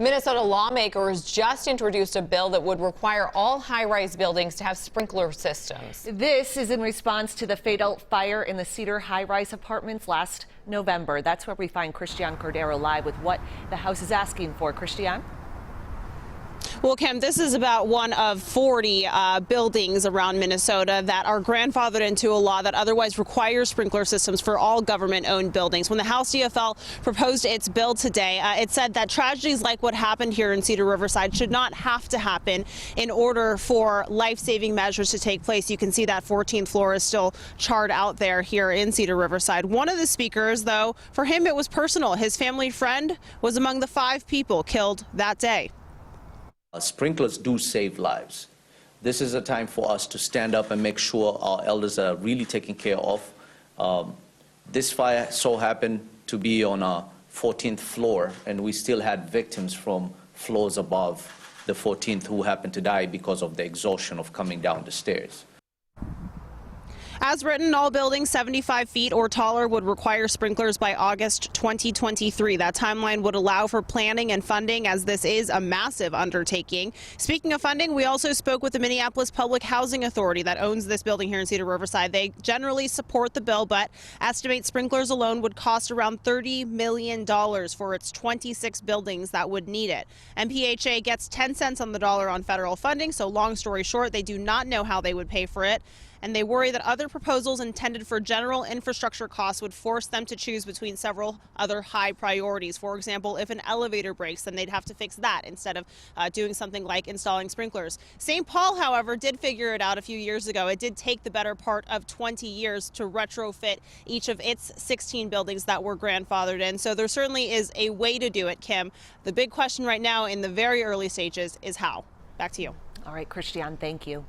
Minnesota lawmakers just introduced a bill that would require all high-rise buildings to have sprinkler systems. This is in response to the fatal fire in the Cedar high-rise apartments last November. That's where we find Christiane Cordero live with what the House is asking for. Christiane? Well, Kim, this is about one of 40 buildings around Minnesota that are grandfathered into a law that otherwise requires sprinkler systems for all government-owned buildings. When the House DFL proposed its bill today, it said that tragedies like what happened here in Cedar Riverside should not have to happen in order for life-saving measures to take place. You can see that 14th floor is still charred out there here in Cedar Riverside. One of the speakers, though, for him it was personal. His family friend was among the 5 people killed that day. Sprinklers do save lives. This is a time for us to stand up and make sure our elders are really taken care of. This fire so happened to be on our 14th floor, and we still had victims from floors above the 14th who happened to die because of the exhaustion of coming down the stairs. As written, all buildings 75 feet or taller would require sprinklers by August 2023. That timeline would allow for planning and funding, as this is a massive undertaking. Speaking of funding, we also spoke with the Minneapolis Public Housing Authority that owns this building here in Cedar Riverside. They generally support the bill, but estimate sprinklers alone would cost around $30 million for its 26 buildings that would need it. MPHA gets 10 cents on the dollar on federal funding, so long story short, they do not know how they would pay for it. And they worry that other proposals intended for general infrastructure costs would force them to choose between several other high priorities. For example, if an elevator breaks, then they'd have to fix that instead of doing something like installing sprinklers. St. Paul, however, did figure it out a few years ago. It did take the better part of 20 years to retrofit each of its 16 buildings that were grandfathered in. So there certainly is a way to do it, Kim. The big question right now in the very early stages is how. Back to you. All right, Christiane, thank you.